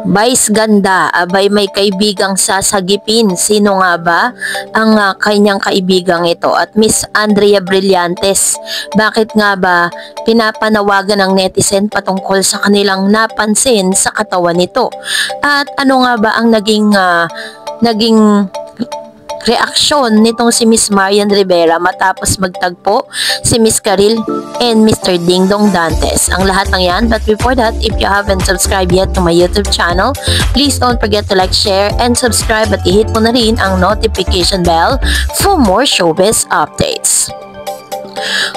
Vice ganda, abay may kaibigang sasagipin. Sino nga ba ang kanyang kaibigang ito? At Miss Andrea Brillantes, bakit nga ba pinapanawagan ng netizen patungkol sa kanilang napansin sa katawan nito? At ano nga ba ang naging reaksyon nitong si Miss Marian Rivera matapos magtagpo si Miss Karil and Mr. Dingdong Dantes. Ang lahat ng yan, but before that, if you haven't subscribed yet to my YouTube channel, please don't forget to like, share, and subscribe at i-hit mo na rin ang notification bell for more showbiz updates.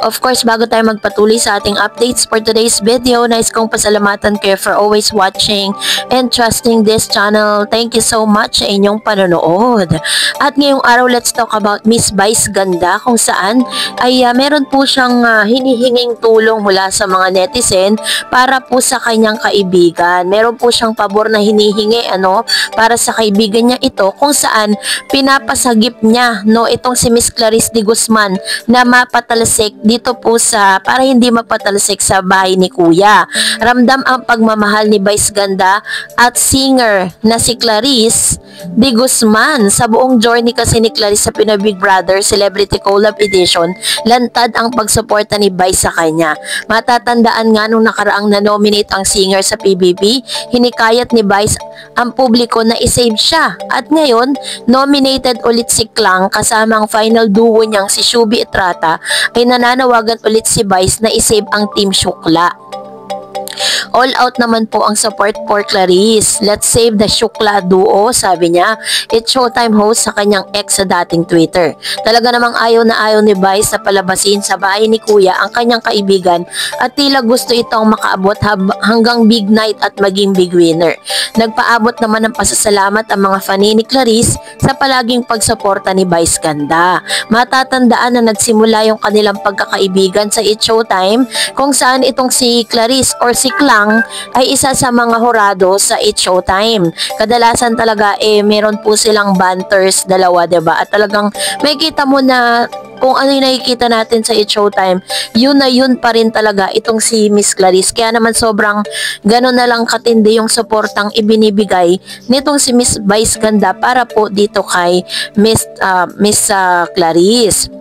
Of course, bago tayo magpatuloy sa ating updates for today's video, nais kong pasalamatan kayo for always watching and trusting this channel. Thank you so much sa inyong panonood. At ngayong araw, let's talk about Miss Vice Ganda, kung saan ay meron po siyang hinihinging tulong mula sa mga netizen para po sa kanyang kaibigan. Meron po siyang pabor na hinihingi para sa kaibigan niya ito, kung saan pinapasagip niya itong si Miss Clarice de Guzman na mapatalsik dito po para hindi mapatalsik sa bahay ni Kuya. Ramdam ang pagmamahal ni Vice Ganda at singer na si Clarice de Guzman. Sa buong journey kasi ni Clarice sa Pinoy Big Brother Celebrity Collab Edition, lantad ang pagsuporta ni Vice sa kanya. Matatandaan nga nung nakaraang na-nominate ang singer sa PBB, hinikayat ni Vice ang publiko na isave siya. At ngayon, nominated ulit si Klang kasama ang final duo niyang si Shubi Estrada, ay nananawagan ulit si Vice na isave ang Team Shukla. All out naman po ang support for Clarice. Let's save the Shukla duo, sabi niya. It's Showtime host sa kanyang ex sa dating Twitter. Talaga namang ayaw na ayaw ni Vice sa palabasin sa bahay ni Kuya ang kanyang kaibigan at tila gusto itong makaabot hanggang big night at maging big winner. Nagpaabot naman ng pasasalamat ang mga fan ni Clarice sa palaging pagsuporta ni Vice Ganda. Matatandaan na nagsimula yung kanilang pagkakaibigan sa It's Showtime, kung saan itong si Clarice or si Klang ay isa sa mga hurado sa It's Showtime. Kadalasan talaga meron po silang banters dalawa, diba? At talagang may kita mo na kung ano yung nakikita natin sa It's Showtime, yun na yun pa rin talaga itong si Miss Clarice. Kaya naman sobrang gano'n na lang katindi yung suportang ibinibigay nitong si Miss Vice Ganda para po dito kay Miss Clarice.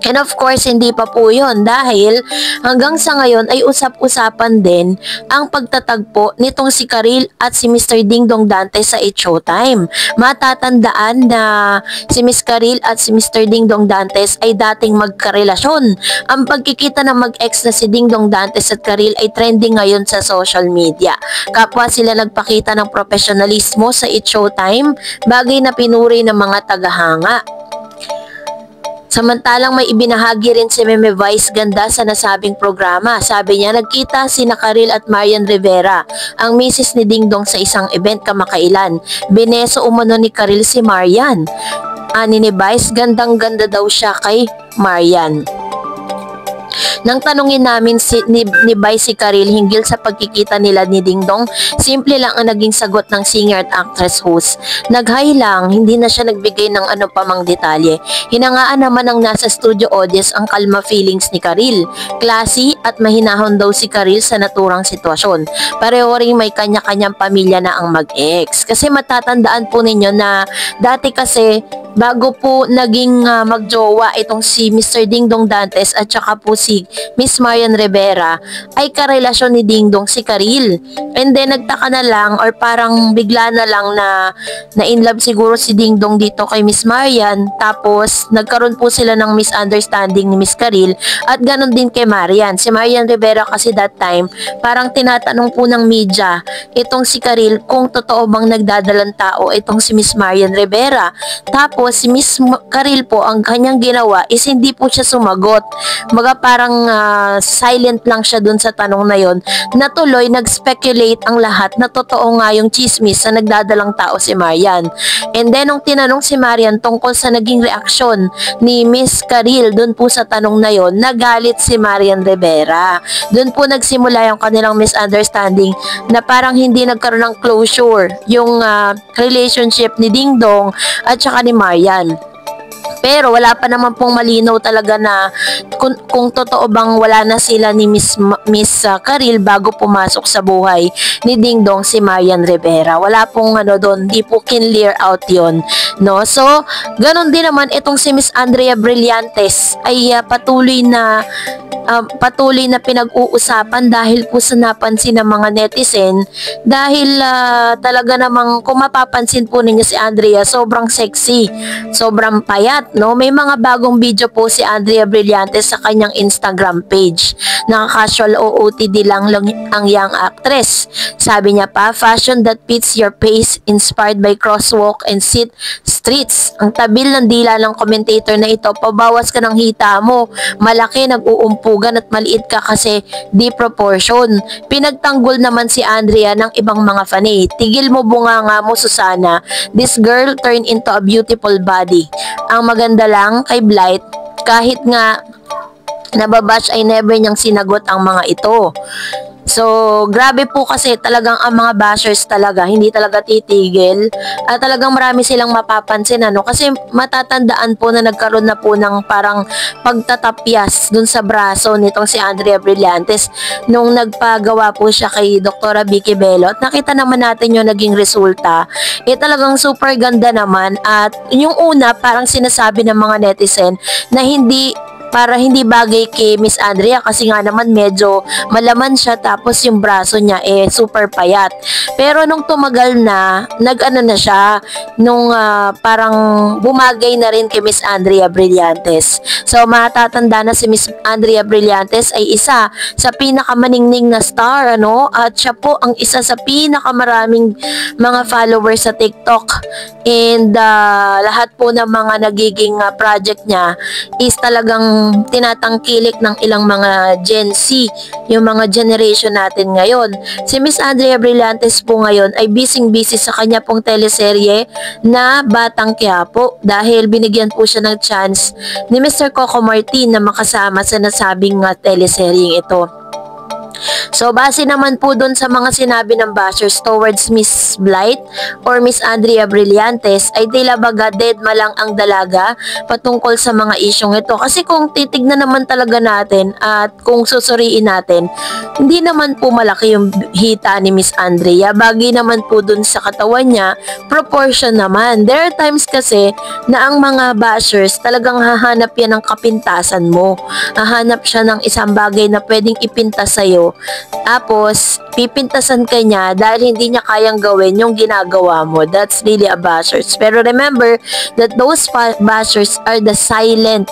And of course, hindi pa po yun dahil hanggang sa ngayon ay usap-usapan din ang pagtatagpo nitong si Karil at si Mr. Dingdong Dantes sa It's Showtime. Matatandaan na si Miss Karil at si Mr. Dingdong Dantes ay dating magkarelasyon. Ang pagkikita ng mag-ex na si Dingdong Dantes at Karil ay trending ngayon sa social media. Kapwa sila nagpakita ng profesionalismo sa It's Showtime, bagay na pinuri ng mga tagahanga. Samantalang may ibinahagi rin si Meme Vice Ganda sa nasabing programa. Sabi niya, nagkita sina Karil at Marian Rivera, ang misis ni Dingdong sa isang event kamakailan. Bineso umano ni Karil si Marian. Ani ni Vice, gandang-ganda daw siya kay Marian. Nang tanungin namin ni Vice si Karil hinggil sa pagkikita nila ni Dingdong, simple lang ang naging sagot ng singer at actress host. Nag-hi lang, hindi na siya nagbigay ng ano pa mang detalye. Hinangaan naman ng nasa studio audience ang kalma feelings ni Karil. Classy at mahinahon daw si Karil sa naturang sitwasyon. Pareho ring may kanya-kanyang pamilya na ang mag-ex. Kasi matatandaan po ninyo na dati kasi bago po naging magjowa itong si Mr. Dingdong Dantes at saka po si Miss Marian Rivera, ay karelasyon ni Dingdong si Karil. And then nagtaka na lang or parang bigla na lang na in love siguro si Dingdong dito kay Miss Marian, tapos nagkaroon po sila ng misunderstanding ni Miss Karil at ganon din kay Marian. Si Marian Rivera kasi that time parang tinatanong po ng media itong si Karil kung totoo bang nagdadalang tao itong si Miss Marian Rivera. Tapos si Miss Karil po, ang kanyang ginawa is hindi po siya sumagot. Mga parang silent lang siya dun sa tanong na yon. Natuloy nag-speculate ang lahat na totoo nga yung chismis na nagdadalang tao si Marian. And then nung tinanong si Marian tungkol sa naging reaksyon ni Miss Karil dun po sa tanong na yon, nagalit si Marian Rivera. Dun po nagsimula yung kanilang misunderstanding na parang hindi nagkaroon ng closure yung relationship ni Dingdong at saka ni Marian. Pero wala pa naman pong malinaw talaga na kung totoo bang wala na sila ni Miss Karil bago pumasok sa buhay ni Ding Dong si Marian Rivera. Wala pong doon, di po kinlear out yon, no? So, ganun din naman itong si Miss Andrea Brillantes ay patuloy na pinag-uusapan dahil po sa napansin ng mga netizen dahil talaga namang kung mapapansin po ninyo si Andrea, sobrang sexy, sobrang payat, no? May mga bagong video po si Andrea Brillantes sa kanyang Instagram page. Naka-casual OOTD lang ang young actress. Sabi niya pa, fashion that fits your pace, inspired by crosswalk and streets. Ang tabil ng dila ng commentator na ito, pabawas ka ng hita mo, malaki, nag-uumpugan at maliit ka kasi di proportion. Pinagtanggol naman si Andrea ng ibang mga fanay. Tigil mo bunganga mo, Susana. This girl turned into a beautiful body. Ang maganda lang kay Blight, kahit nga nababash ay never niyang sinagot ang mga ito. So, grabe po kasi talagang ang mga bashers talaga, hindi talaga titigil. At talagang marami silang mapapansin, kasi matatandaan po na nagkaroon na po ng parang pagtatapyas dun sa braso nitong si Andrea Brillantes nung nagpagawa po siya kay Dr. Vicky Bello. At nakita naman natin yung naging resulta. Talagang super ganda naman. At yung una, parang sinasabi ng mga netizen na hindi bagay kay Miss Andrea kasi nga naman medyo malaman siya tapos yung braso niya super payat. Pero nung tumagal na, na siya nung parang bumagay na rin kay Miss Andrea Brillantes. So matatanda na si Miss Andrea Brillantes ay isa sa pinakamaningning na star, at siya po ang isa sa pinakamaraming mga followers sa TikTok. And lahat po ng mga nagiging project niya is talagang tinatangkilik ng ilang mga Gen Z, yung mga generation natin ngayon. Si Miss Andrea Brillantes po ngayon ay busy sa kanya pong teleserye na Batang Quiapo dahil binigyan po siya ng chance ni Mr. Coco Martin na makasama sa nasabing teleseryeng ito. So, base naman po dun sa mga sinabi ng bashers towards Miss Blight or Miss Andrea Brillantes ay tila baga dead malang ang dalaga patungkol sa mga isyong ito. Kasi kung titignan naman talaga natin at kung susuriin natin, hindi naman po malaki yung hita ni Miss Andrea. Bagay naman po dun sa katawan niya, proportion naman. There are times kasi na ang mga bashers talagang hahanap yan ng kapintasan mo. Hahanap siya ng isang bagay na pwedeng ipintas sa'yo. Tapos, pipintasan ka niya dahil hindi niya kayang gawin yung ginagawa mo. That's really a bashers. Pero remember that those bashers are the silent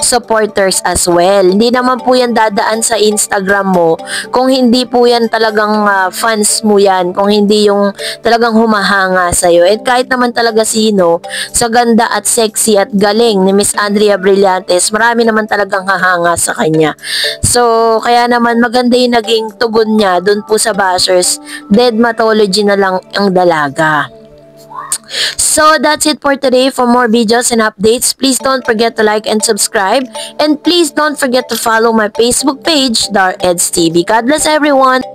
supporters as well. Hindi naman po yan dadaan sa Instagram mo kung hindi po yan talagang fans mo yan, kung hindi yung talagang humahanga sa'yo. At kahit naman talaga sino, sa ganda at sexy at galing ni Miss Andrea Brillantes, marami naman talagang hahanga sa kanya. So, kaya naman maganda yung naging tugon niya dun po sa bashers. Dead mythology na lang ang dalaga. So that's it for today. For more videos and updates, please don't forget to like and subscribe. And please don't forget to follow my Facebook page, Dar Eds TV. God bless everyone!